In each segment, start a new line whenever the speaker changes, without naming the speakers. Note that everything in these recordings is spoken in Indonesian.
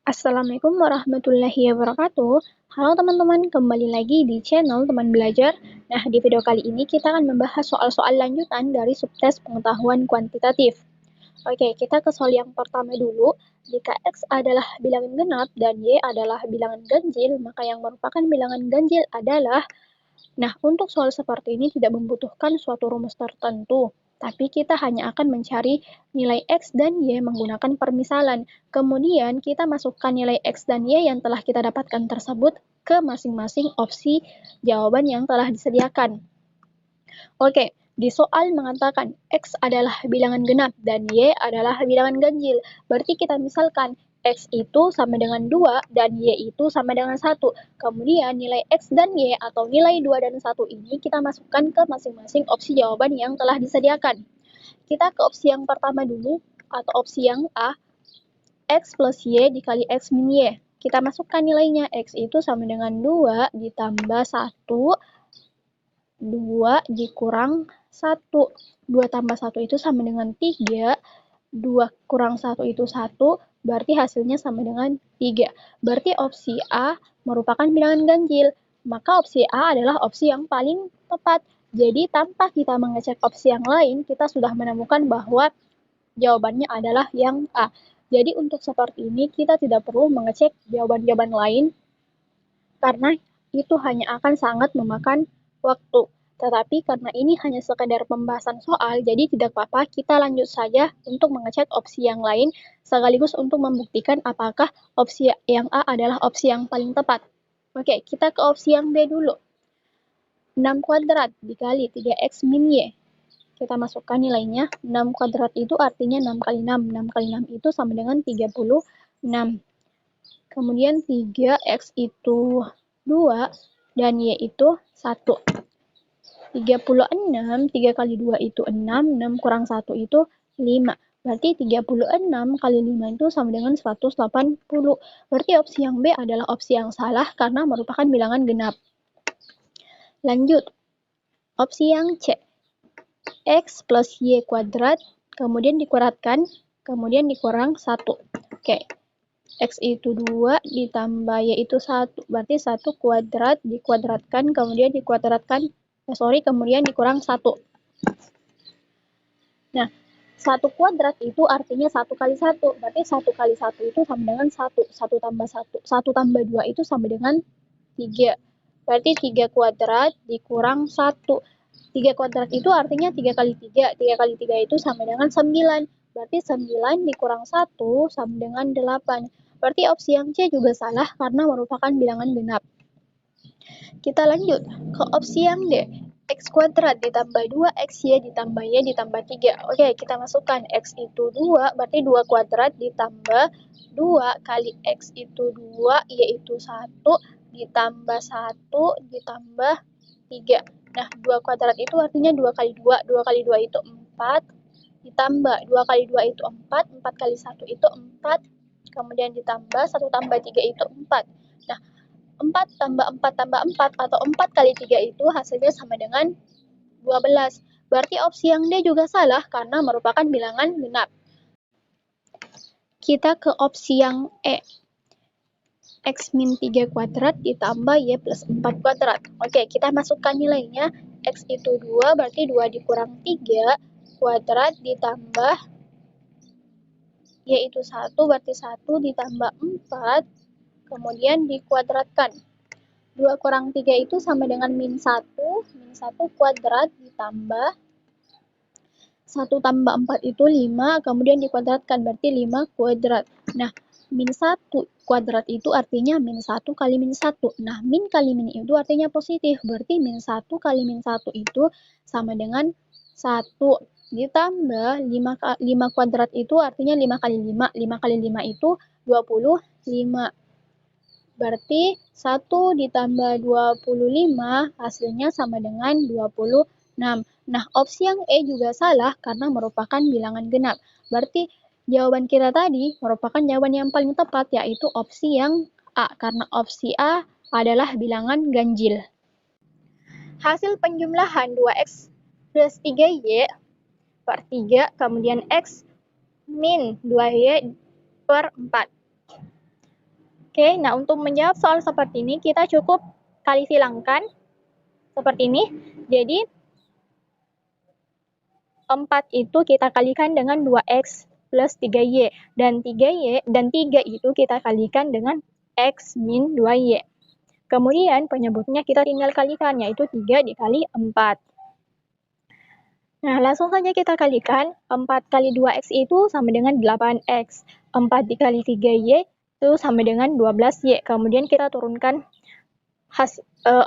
Assalamualaikum warahmatullahi wabarakatuh. Halo teman-teman, kembali lagi di channel Teman Belajar. Nah, di video kali ini kita akan membahas soal-soal lanjutan dari subtes pengetahuan kuantitatif. Oke, kita ke soal yang pertama dulu. Jika X adalah bilangan genap dan Y adalah bilangan ganjil, maka yang merupakan bilangan ganjil adalah. Nah, untuk soal seperti ini tidak membutuhkan suatu rumus tertentu, tapi kita hanya akan mencari nilai X dan Y menggunakan permisalan. Kemudian kita masukkan nilai X dan Y yang telah kita dapatkan tersebut ke masing-masing opsi jawaban yang telah disediakan. Oke, di soal mengatakan X adalah bilangan genap dan Y adalah bilangan ganjil. Berarti kita misalkan X itu sama dengan 2 dan Y itu sama dengan 1. Kemudian nilai X dan Y atau nilai 2 dan 1 ini kita masukkan ke masing-masing opsi jawaban yang telah disediakan. Kita ke opsi yang pertama dulu, atau opsi yang A, X plus Y dikali X min Y. Kita masukkan nilainya, X itu sama dengan 2 ditambah 1, 2 dikurang 1. 2 tambah 1 itu sama dengan 3, 2 kurang 1 itu 1, berarti hasilnya sama dengan 3. Berarti opsi A merupakan bilangan ganjil, maka opsi A adalah opsi yang paling tepat. Jadi tanpa kita mengecek opsi yang lain, kita sudah menemukan bahwa jawabannya adalah yang A. Jadi untuk seperti ini kita tidak perlu mengecek jawaban-jawaban lain, karena itu hanya akan sangat memakan waktu. Tetapi karena ini hanya sekedar pembahasan soal, jadi tidak apa-apa, kita lanjut saja untuk mengecek opsi yang lain, sekaligus untuk membuktikan apakah opsi yang A adalah opsi yang paling tepat. Oke, kita ke opsi yang B dulu. 6 kuadrat dikali 3x min Y. Kita masukkan nilainya, 6 kuadrat itu artinya 6 kali 6. 6 kali 6 itu sama dengan 36. Kemudian 3x itu 2 dan Y itu 1. 36, 3 kali 2 itu 6, 6 kurang 1 itu 5. Berarti 36 kali 5 itu sama dengan 180. Berarti opsi yang B adalah opsi yang salah karena merupakan bilangan genap. Lanjut, opsi yang C. X plus Y kuadrat, kemudian dikuadratkan, kemudian dikurang 1. Oke. X itu 2 ditambah Y itu 1. Berarti 1 kuadrat dikuadratkan, kemudian dikuadratkan, kemudian dikurang 1. Nah, 1 kuadrat itu artinya 1 kali 1. Berarti 1 kali 1 itu sama dengan 1. 1 tambah 1. 1 tambah 2 itu sama dengan 3. Berarti 3 kuadrat dikurang 1. 3 kuadrat itu artinya 3 kali 3. 3 kali 3 itu sama dengan 9. Berarti 9 dikurang 1 sama dengan 8. Berarti opsi yang C juga salah karena merupakan bilangan genap. Kita lanjut ke opsi yang D. X kuadrat ditambah 2XY ditambah Y ditambah 3. Oke, kita masukkan X itu 2, berarti 2 kuadrat ditambah 2 kali X itu 2, Y itu 1, ditambah 1, ditambah 3. Nah, 2 kuadrat itu artinya 2 kali 2. 2 kali 2 itu 4, ditambah 2 kali 2 itu 4, 4 kali 1 itu 4, kemudian ditambah 1 tambah 3 itu 4. Nah, 4 tambah 4 tambah 4 atau 4 kali 3 itu hasilnya sama dengan 12. Berarti opsi yang D juga salah karena merupakan bilangan genap. Kita ke opsi yang E. X min 3 kuadrat ditambah Y plus 4 kuadrat. Oke, kita masukkan nilainya. X itu 2, berarti 2 dikurang 3 kuadrat ditambah Y itu 1, berarti 1 ditambah 4, kemudian dikuadratkan. 2 kurang 3 itu sama dengan min 1. Min 1 kuadrat ditambah 1 tambah 4 itu 5, kemudian dikuadratkan, berarti 5 kuadrat. Nah, min 1 kuadrat itu artinya min 1 kali min 1. Nah, min kali min itu artinya positif, berarti min 1 kali min 1 itu sama dengan 1. Ditambah 5 kuadrat itu artinya 5 kali 5. 5 kali 5 itu 25. Berarti 1 ditambah 25 hasilnya sama dengan 26. Nah, opsi yang E juga salah karena merupakan bilangan genap. Berarti jawaban kita tadi merupakan jawaban yang paling tepat, yaitu opsi yang A, karena opsi A adalah bilangan ganjil. Hasil penjumlahan 2X plus 3Y per 3, kemudian X min 2Y per 4. Oke, nah untuk menjawab soal seperti ini, kita cukup kali silangkan seperti ini. Jadi, 4 itu kita kalikan dengan 2x plus 3y. Dan 3 itu kita kalikan dengan x min 2y. Kemudian penyebutnya kita tinggal kalikan, yaitu 3 dikali 4. Nah, langsung saja kita kalikan. 4 kali 2x itu sama dengan 8x. 4 dikali 3y itu sama dengan 12y. Kemudian kita turunkan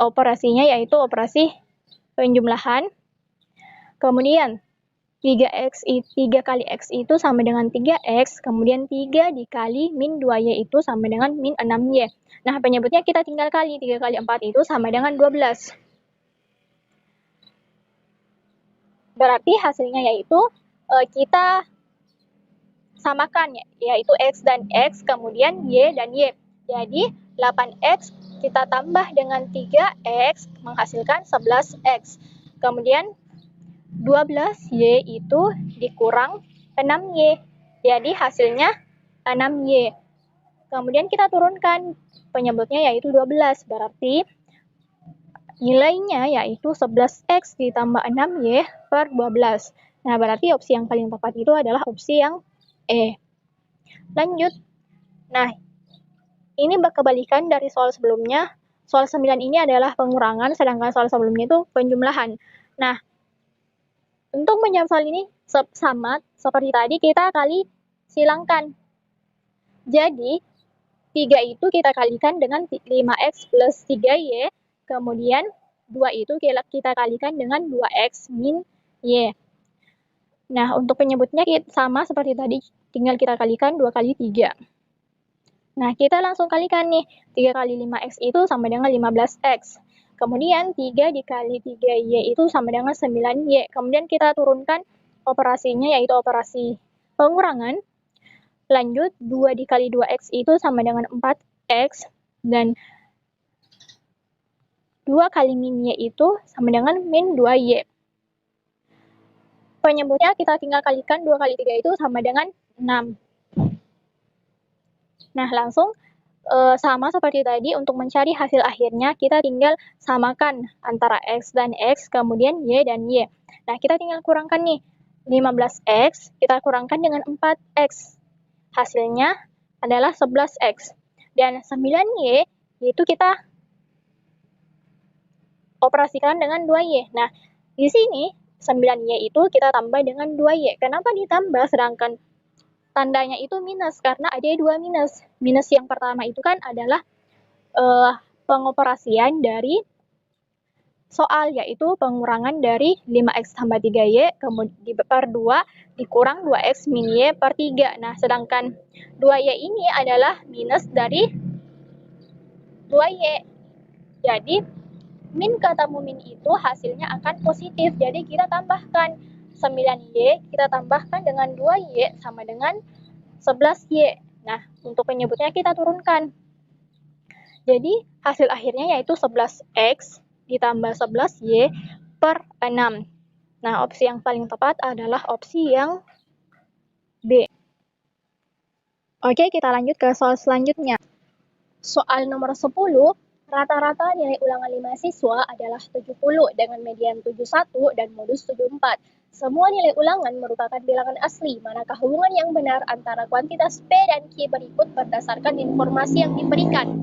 operasinya, yaitu operasi penjumlahan. Kemudian 3 kali x itu sama dengan 3x, kemudian 3 dikali min 2y itu sama dengan min 6y. Nah, penyebutnya kita tinggal kali, 3 kali 4 itu sama dengan 12. Berarti hasilnya yaitu kita samakan, yaitu x dan x, kemudian y dan y. Jadi 8x kita tambah dengan 3x menghasilkan 11x. Kemudian 12y itu dikurang 6y. Jadi hasilnya 6y. Kemudian kita turunkan penyebutnya yaitu 12. Berarti nilainya yaitu 11x ditambah 6y per 12. Nah, berarti opsi yang paling tepat itu adalah opsi yang E. Lanjut. Nah, ini kebalikan dari soal sebelumnya. Soal 9 ini adalah pengurangan, sedangkan soal sebelumnya itu penjumlahan. Nah, untuk menjawab soal ini sama seperti tadi, kita kali silangkan. Jadi, 3 itu kita kalikan dengan 5x plus 3y, kemudian 2 itu kita kalikan dengan 2x min y. Nah, untuk penyebutnya sama seperti tadi, tinggal kita kalikan 2 kali 3. Nah, kita langsung kalikan nih, 3 kali 5x itu sama dengan 15x. Kemudian 3 dikali 3y itu sama dengan 9y. Kemudian kita turunkan operasinya, yaitu operasi pengurangan. Lanjut, 2 dikali 2x itu sama dengan 4x. Dan 2 kali min y itu sama dengan min 2y. Penyebutnya kita tinggal kalikan 2 kali 3 itu sama dengan 6. Nah, langsung sama seperti tadi, untuk mencari hasil akhirnya kita tinggal samakan antara x dan x, kemudian y dan y. Nah, kita tinggal kurangkan nih, 15x kita kurangkan dengan 4x. Hasilnya adalah 11x. Dan 9y yaitu kita operasikan dengan 2y. Nah, di sini 9y itu kita tambah dengan 2y. Kenapa ditambah sedangkan tandanya itu minus? Karena ada 2 minus. Minus yang pertama itu kan adalah pengoperasian dari soal, yaitu pengurangan dari 5x tambah 3y kemudian per 2 dikurang 2x min y per 3. Nah, sedangkan 2y ini adalah minus dari 2y. Jadi, min ketemu min itu hasilnya akan positif. Jadi kita tambahkan 9y, kita tambahkan dengan 2y sama dengan 11y. Nah, untuk penyebutnya kita turunkan. Jadi hasil akhirnya yaitu 11x ditambah 11y per 6. Nah, opsi yang paling tepat adalah opsi yang B. Oke, kita lanjut ke soal selanjutnya. Soal nomor 10. Rata-rata nilai ulangan 5 siswa adalah 70 dengan median 71 dan modus 74. Semua nilai ulangan merupakan bilangan asli. Manakah hubungan yang benar antara kuantitas P dan Q berikut berdasarkan informasi yang diberikan?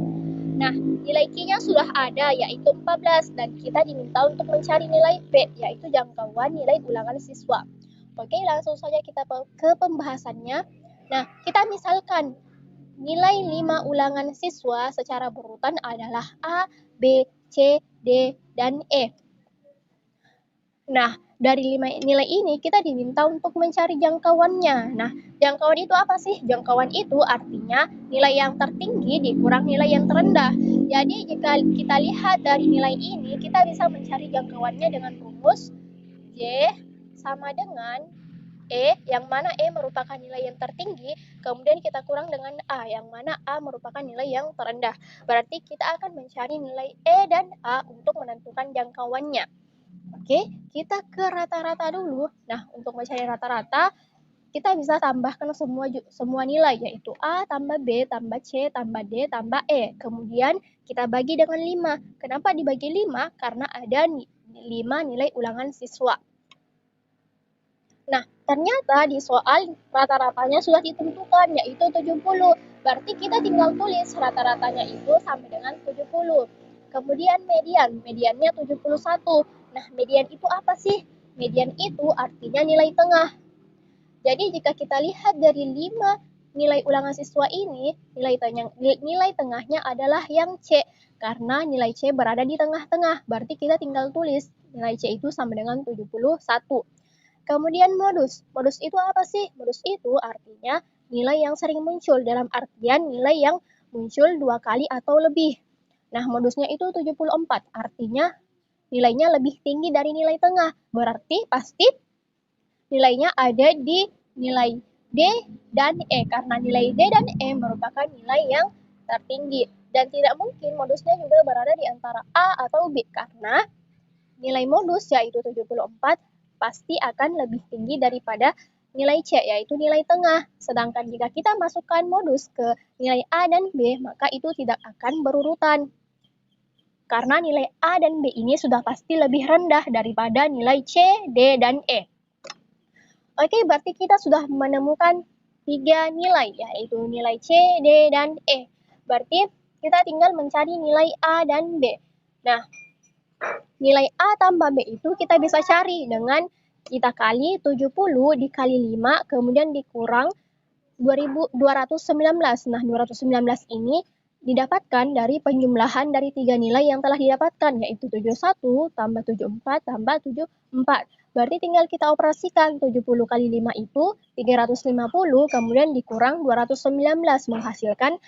Nah, nilai Q-nya sudah ada, yaitu 14, dan kita diminta untuk mencari nilai P, yaitu jangkauan nilai ulangan siswa. Oke, langsung saja kita ke pembahasannya. Nah, kita misalkan nilai 5 ulangan siswa secara berurutan adalah A, B, C, D, dan E. Nah, dari 5 nilai ini kita diminta untuk mencari jangkauannya. Nah, jangkauan itu apa sih? Jangkauan itu artinya nilai yang tertinggi dikurang nilai yang terendah. Jadi, jika kita lihat dari nilai ini, kita bisa mencari jangkauannya dengan rumus J sama dengan E, yang mana E merupakan nilai yang tertinggi, kemudian kita kurang dengan A, yang mana A merupakan nilai yang terendah. Berarti kita akan mencari nilai E dan A untuk menentukan jangkauannya. Oke, kita ke rata-rata dulu. Nah, untuk mencari rata-rata, kita bisa tambahkan semua nilai, yaitu A tambah B tambah C tambah D tambah E. Kemudian kita bagi dengan 5. Kenapa dibagi 5? Karena ada 5 nilai ulangan siswa. Nah, ternyata di soal rata-ratanya sudah ditentukan, yaitu 70. Berarti kita tinggal tulis rata-ratanya itu sama dengan 70. Kemudian mediannya 71. Nah, median itu apa sih? Median itu artinya nilai tengah. Jadi jika kita lihat dari 5 nilai ulangan siswa ini, nilai tengahnya adalah yang C, karena nilai C berada di tengah-tengah. Berarti kita tinggal tulis nilai C itu sama dengan 71. Kemudian modus. Modus itu apa sih? Modus itu artinya nilai yang sering muncul, dalam artian nilai yang muncul 2 kali atau lebih. Nah, modusnya itu 74, artinya nilainya lebih tinggi dari nilai tengah. Berarti pasti nilainya ada di nilai D dan E, karena nilai D dan E merupakan nilai yang tertinggi. Dan tidak mungkin modusnya juga berada di antara A atau B, karena nilai modus yaitu 74 pasti akan lebih tinggi daripada nilai C, yaitu nilai tengah. Sedangkan jika kita masukkan modus ke nilai A dan B, maka itu tidak akan berurutan. Karena nilai A dan B ini sudah pasti lebih rendah daripada nilai C, D, dan E. Oke, berarti kita sudah menemukan 3 nilai, yaitu nilai C, D, dan E. Berarti kita tinggal mencari nilai A dan B. Nah, nilai A tambah B itu kita bisa cari dengan kita kali 70 dikali 5, kemudian dikurang 219. Nah, 219 ini didapatkan dari penjumlahan dari 3 nilai yang telah didapatkan, yaitu 71 tambah 74 tambah 74. Berarti tinggal kita operasikan 70 kali 5 itu 350, kemudian dikurang 219, menghasilkan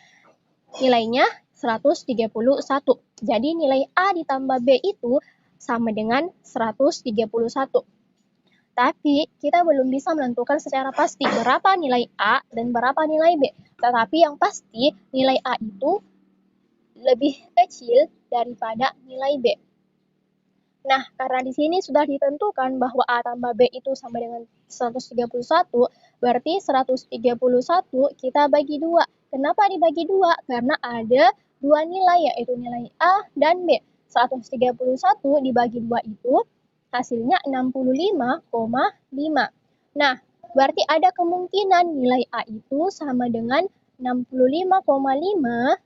nilainya 131. Jadi nilai A ditambah B itu sama dengan 131. Tapi kita belum bisa menentukan secara pasti berapa nilai A dan berapa nilai B. Tetapi yang pasti nilai A itu lebih kecil daripada nilai B. Nah, karena di sini sudah ditentukan bahwa A tambah B itu sama dengan 131, berarti 131 kita bagi 2. Kenapa dibagi 2? Karena ada 2 nilai, yaitu nilai A dan B. 131 dibagi 2 itu hasilnya 65,5. Nah, berarti ada kemungkinan nilai A itu sama dengan 65,5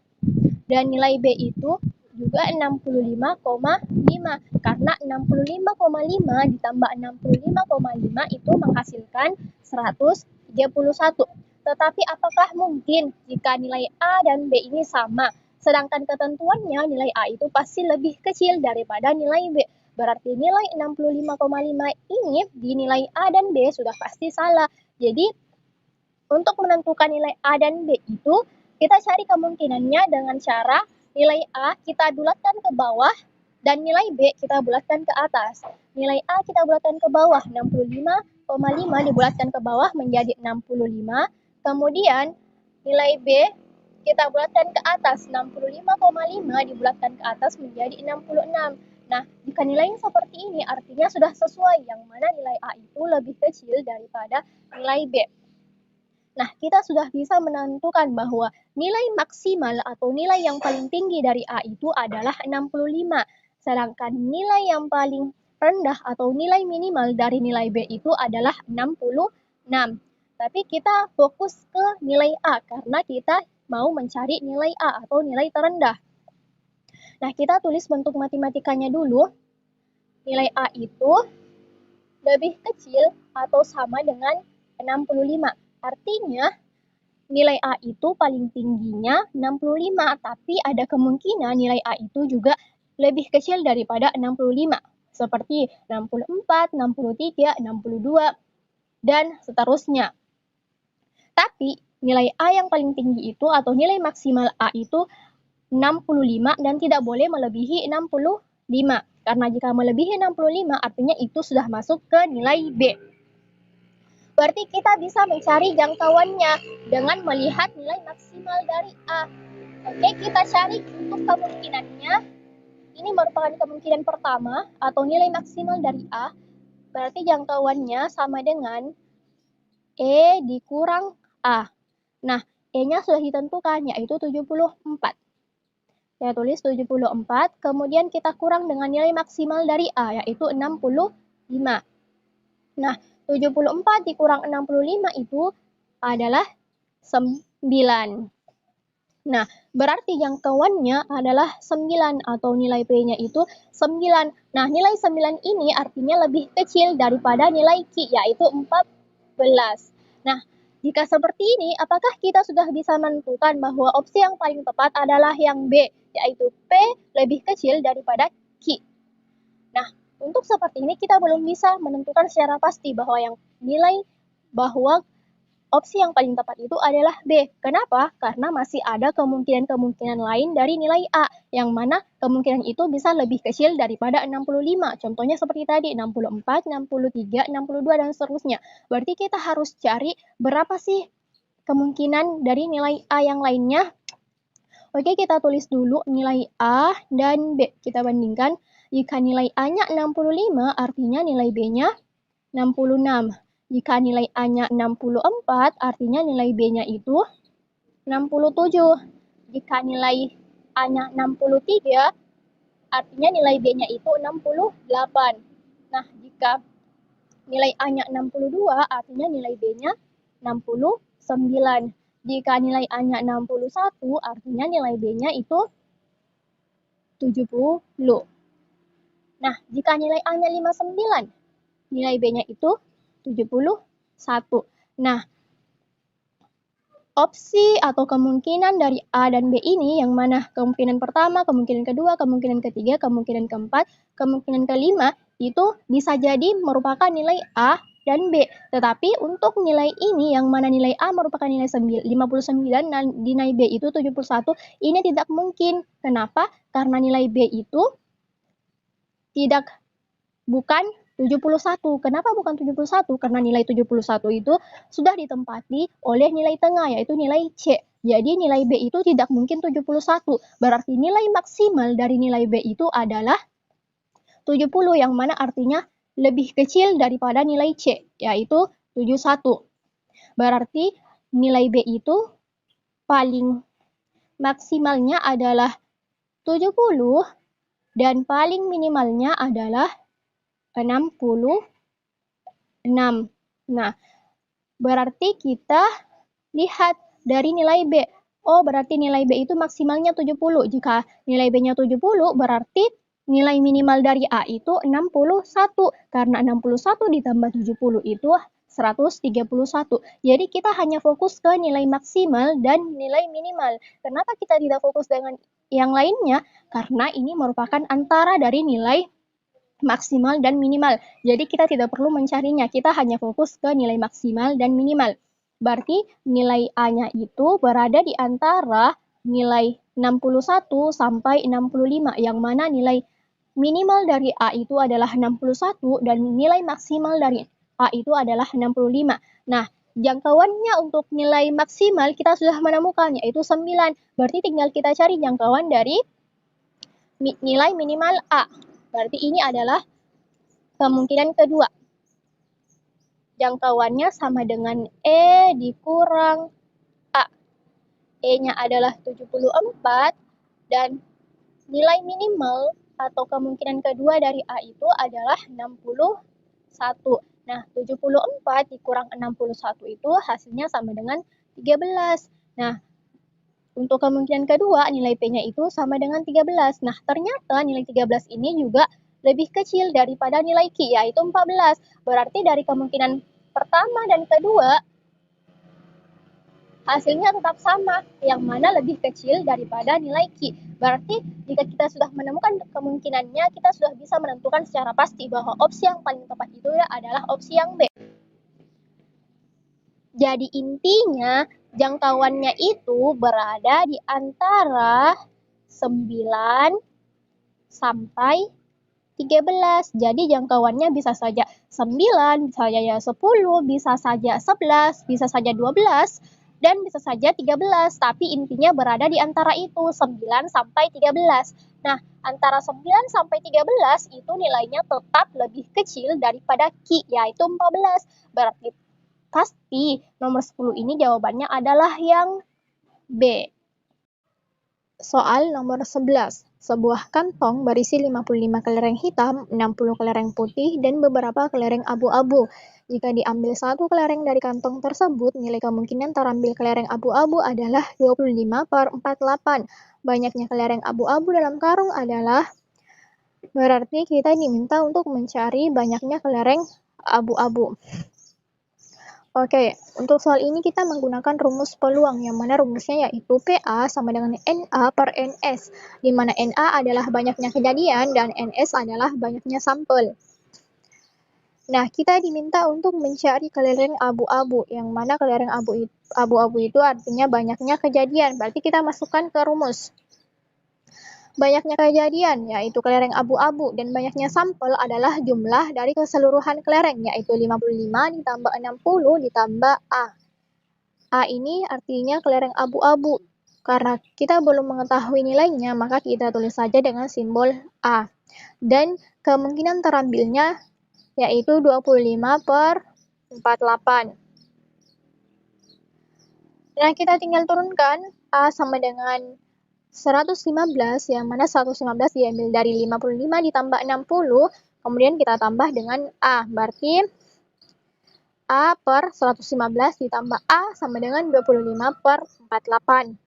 dan nilai B itu juga 65,5, karena 65,5 ditambah 65,5 itu menghasilkan 131. Tetapi apakah mungkin jika nilai A dan B ini sama, sedangkan ketentuannya nilai A itu pasti lebih kecil daripada nilai B? Berarti nilai 65,5 ini di nilai A dan B sudah pasti salah. Jadi untuk menentukan nilai A dan B itu kita cari kemungkinannya dengan cara nilai A kita bulatkan ke bawah dan nilai B kita bulatkan ke atas. Nilai A kita bulatkan ke bawah, 65,5 dibulatkan ke bawah menjadi 65. Kemudian nilai B kita bulatkan ke atas, 65,5 dibulatkan ke atas menjadi 66. Nah, jika nilainya seperti ini artinya sudah sesuai, yang mana nilai A itu lebih kecil daripada nilai B. Nah, kita sudah bisa menentukan bahwa nilai maksimal atau nilai yang paling tinggi dari A itu adalah 65. Sedangkan nilai yang paling rendah atau nilai minimal dari nilai B itu adalah 66. Tapi kita fokus ke nilai A karena kita mau mencari nilai A atau nilai terendah. Nah, kita tulis bentuk matematikanya dulu. Nilai A itu lebih kecil atau sama dengan 65. Artinya, nilai A itu paling tingginya 65, tapi ada kemungkinan nilai A itu juga lebih kecil daripada 65. Seperti 64, 63, 62, dan seterusnya. Tapi, nilai A yang paling tinggi itu atau nilai maksimal A itu 65 dan tidak boleh melebihi 65. Karena jika melebihi 65 artinya itu sudah masuk ke nilai B. Berarti kita bisa mencari jangkauannya dengan melihat nilai maksimal dari A. Oke, kita cari untuk kemungkinannya. Ini merupakan kemungkinan pertama atau nilai maksimal dari A. Berarti jangkauannya sama dengan E dikurang A. Nah, E-nya sudah ditentukan, yaitu 74. Saya tulis 74, kemudian kita kurang dengan nilai maksimal dari A, yaitu 65. Nah, 74 dikurang 65 itu adalah 9. Nah, berarti jangkauannya adalah 9 atau nilai P-nya itu 9. Nah, nilai 9 ini artinya lebih kecil daripada nilai Q, yaitu 14. Nah, jika seperti ini, apakah kita sudah bisa menentukan bahwa opsi yang paling tepat adalah yang B, yaitu P lebih kecil daripada Q? Nah, untuk seperti ini kita belum bisa menentukan secara pasti bahwa opsi yang paling tepat itu adalah B. Kenapa? Karena masih ada kemungkinan-kemungkinan lain dari nilai A, yang mana kemungkinan itu bisa lebih kecil daripada 65. Contohnya seperti tadi, 64, 63, 62, dan seterusnya. Berarti kita harus cari berapa sih kemungkinan dari nilai A yang lainnya. Oke, kita tulis dulu nilai A dan B. Kita bandingkan. Jika nilai A-nya 65, artinya nilai B-nya 66. Jika nilai A-nya 64, artinya nilai B-nya itu 67. Jika nilai A-nya 63, artinya nilai B-nya itu 68. Nah, jika nilai A-nya 62, artinya nilai B-nya 69. Jika nilai A-nya 61, artinya nilai B-nya itu 70. Nah, jika nilai A-nya 59, nilai B-nya itu 71. Nah, opsi atau kemungkinan dari A dan B ini yang mana kemungkinan pertama, kemungkinan kedua, kemungkinan ketiga, kemungkinan keempat, kemungkinan kelima itu bisa jadi merupakan nilai A dan B. Tetapi untuk nilai ini yang mana nilai A merupakan nilai 59 dan nilai B itu 71, ini tidak mungkin. Kenapa? Karena nilai B itu bukan 71. Kenapa bukan 71? Karena nilai 71 itu sudah ditempati oleh nilai tengah, yaitu nilai C. Jadi nilai B itu tidak mungkin 71. Berarti nilai maksimal dari nilai B itu adalah 70, yang mana artinya lebih kecil daripada nilai C, yaitu 71. Berarti nilai B itu paling maksimalnya adalah 70 dan paling minimalnya adalah 66. Nah, berarti kita lihat dari nilai B. Oh, berarti nilai B itu maksimalnya 70. Jika nilai B-nya 70, berarti nilai minimal dari A itu 61. Karena 61 ditambah 70 itu 131. Jadi kita hanya fokus ke nilai maksimal dan nilai minimal. Kenapa kita tidak fokus dengan yang lainnya? Karena ini merupakan antara dari nilai maksimal dan minimal. Jadi kita tidak perlu mencarinya, kita hanya fokus ke nilai maksimal dan minimal. Berarti nilai A-nya itu berada di antara nilai 61 sampai 65, yang mana nilai minimal dari A itu adalah 61 dan nilai maksimal dari A itu adalah 65. Nah, jangkauannya untuk nilai maksimal kita sudah menemukan, yaitu 9. Berarti tinggal kita cari jangkauan dari nilai minimal A. Berarti ini adalah kemungkinan kedua. Jangkauannya sama dengan E dikurang A. E-nya adalah 74 dan nilai minimal atau kemungkinan kedua dari A itu adalah 61. Nah, 74 dikurang 61 itu hasilnya sama dengan 13. Nah, untuk kemungkinan kedua, nilai P-nya itu sama dengan 13. Nah, ternyata nilai 13 ini juga lebih kecil daripada nilai Q, yaitu 14. Berarti dari kemungkinan pertama dan kedua, hasilnya tetap sama, yang mana lebih kecil daripada nilai Q. Berarti jika kita sudah menemukan kemungkinannya, kita sudah bisa menentukan secara pasti bahwa opsi yang paling tepat itu adalah opsi yang B. Jadi intinya jangkauannya itu berada di antara 9 sampai 13. Jadi jangkauannya bisa saja 9, bisa saja 10, bisa saja 11, bisa saja 12, dan bisa saja 13. Tapi intinya berada di antara itu, 9 sampai 13. Nah, antara 9 sampai 13 itu nilainya tetap lebih kecil daripada Q, yaitu 14. Berarti Pasti nomor 10 ini jawabannya adalah yang B. Soal nomor 11. Sebuah kantong berisi 55 kelereng hitam, 60 kelereng putih, dan beberapa kelereng abu-abu. Jika diambil satu kelereng dari kantong tersebut, nilai kemungkinan terambil kelereng abu-abu adalah 25/48. Banyaknya kelereng abu-abu dalam karung adalah, berarti kita diminta untuk mencari banyaknya kelereng abu-abu. Oke, untuk soal ini kita menggunakan rumus peluang, yang mana rumusnya yaitu PA sama dengan NA per NS, di mana NA adalah banyaknya kejadian dan NS adalah banyaknya sampel. Nah, kita diminta untuk mencari kelereng abu-abu, yang mana kelereng abu-abu itu artinya banyaknya kejadian, berarti kita masukkan ke rumus. Banyaknya kejadian, yaitu kelereng abu-abu, dan banyaknya sampel adalah jumlah dari keseluruhan kelereng, yaitu 55 ditambah 60 ditambah A. A ini artinya kelereng abu-abu. Karena kita belum mengetahui nilainya, maka kita tulis saja dengan simbol A. Dan kemungkinan terambilnya yaitu 25/48. Nah, kita tinggal turunkan A sama dengan 115, yang mana 115 diambil dari 55 ditambah 60, kemudian kita tambah dengan A. Berarti A per 115 ditambah A sama dengan 25/48.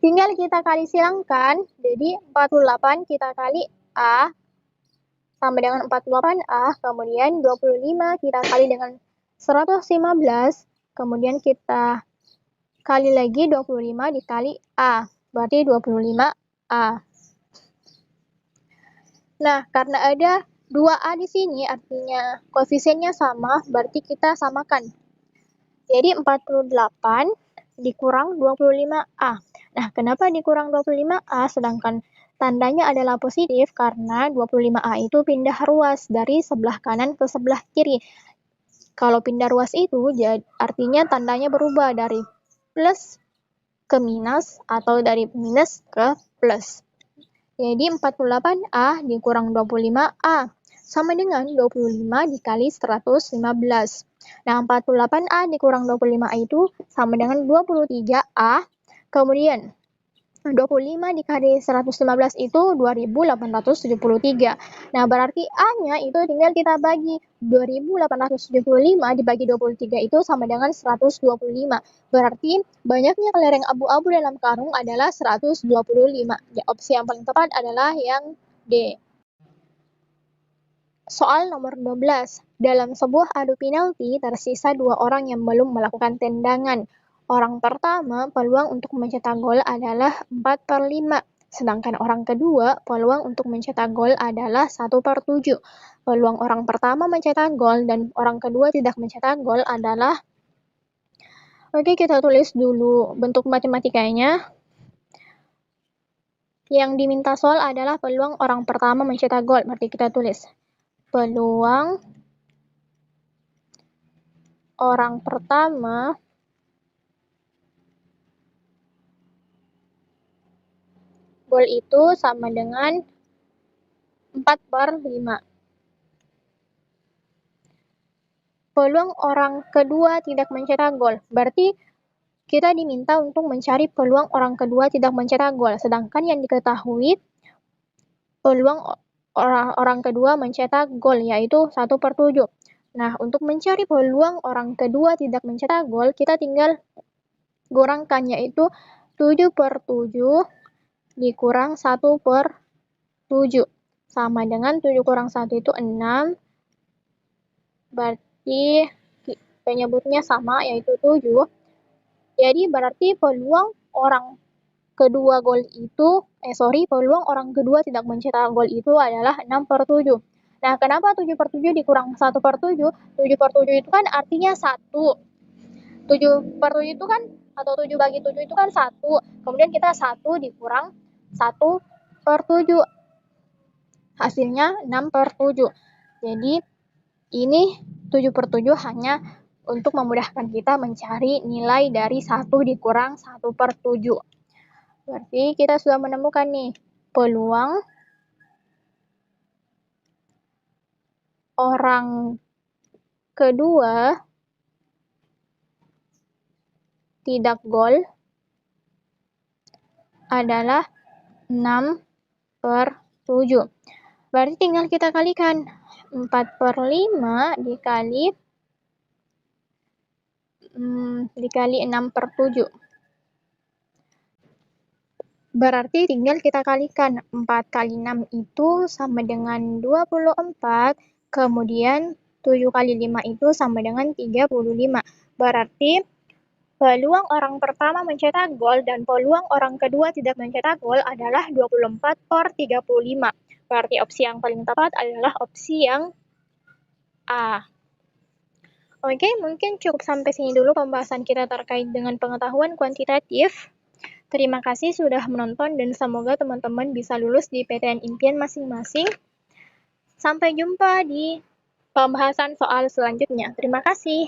Tinggal kita kali silangkan, jadi 48 kita kali A sama dengan 48A, kemudian 25 kita kali dengan 115, kemudian kita kali lagi 25 dikali A, berarti 25A. Nah, karena ada 2A di sini, artinya koefisiennya sama, berarti kita samakan. Jadi 48 dikurang 25A. Nah, kenapa dikurang 25A sedangkan tandanya adalah positif? Karena 25A itu pindah ruas dari sebelah kanan ke sebelah kiri. Kalau pindah ruas itu artinya tandanya berubah dari plus ke minus atau dari minus ke plus. Jadi 48A dikurang 25A sama dengan 25 dikali 115. Nah, 48A dikurang 25A itu sama dengan 23A. Kemudian 25 dikali 115 itu 2873. Nah, berarti A-nya itu tinggal kita bagi. 2875 dibagi 23 itu sama dengan 125. Berarti banyaknya kelereng abu-abu dalam karung adalah 125. Ya, opsi yang paling tepat adalah yang D. Soal nomor 12. Dalam sebuah adu penalti, tersisa 2 orang yang belum melakukan tendangan. Orang pertama, peluang untuk mencetak gol adalah 4/5. Sedangkan orang kedua, peluang untuk mencetak gol adalah 1/7. Peluang orang pertama mencetak gol dan orang kedua tidak mencetak gol adalah... Oke, kita tulis dulu bentuk matematikanya. Yang diminta soal adalah peluang orang pertama mencetak gol. Berarti kita tulis peluang orang pertama gol itu sama dengan 4/5. Peluang orang kedua tidak mencetak gol. Berarti kita diminta untuk mencari peluang orang kedua tidak mencetak gol. Sedangkan yang diketahui peluang orang kedua mencetak gol yaitu 1/7. Nah, untuk mencari peluang orang kedua tidak mencetak gol, kita tinggal kurangkan yaitu 7/7 dikurang 1/7 sama dengan 7 kurang 1 itu 6, berarti penyebutnya sama yaitu 7. Jadi berarti peluang orang kedua gol itu, peluang orang kedua tidak mencetak gol itu adalah 6/7. Nah, kenapa 7/7 dikurang 1/7? 7/7 itu kan artinya 1. 7/7 itu kan, atau 7 bagi 7 itu kan 1. Kemudian kita 1 dikurang 1/7. Hasilnya 6/7. Jadi ini 7/7 hanya untuk memudahkan kita mencari nilai dari 1 dikurang 1/7. Berarti kita sudah menemukan nih peluang orang kedua tidak gol adalah 6/7. Berarti tinggal kita kalikan. 4/5 dikali 6/7. Berarti tinggal kita kalikan. 4 kali 6 itu sama dengan 24, kemudian 7 kali 5 itu sama dengan 35. Berarti peluang orang pertama mencetak gol dan peluang orang kedua tidak mencetak gol adalah 24/35. Berarti opsi yang paling tepat adalah opsi yang A. Oke, mungkin cukup sampai sini dulu pembahasan kita terkait dengan pengetahuan kuantitatif. Terima kasih sudah menonton dan semoga teman-teman bisa lulus di PTN impian masing-masing. Sampai jumpa di pembahasan soal selanjutnya. Terima kasih.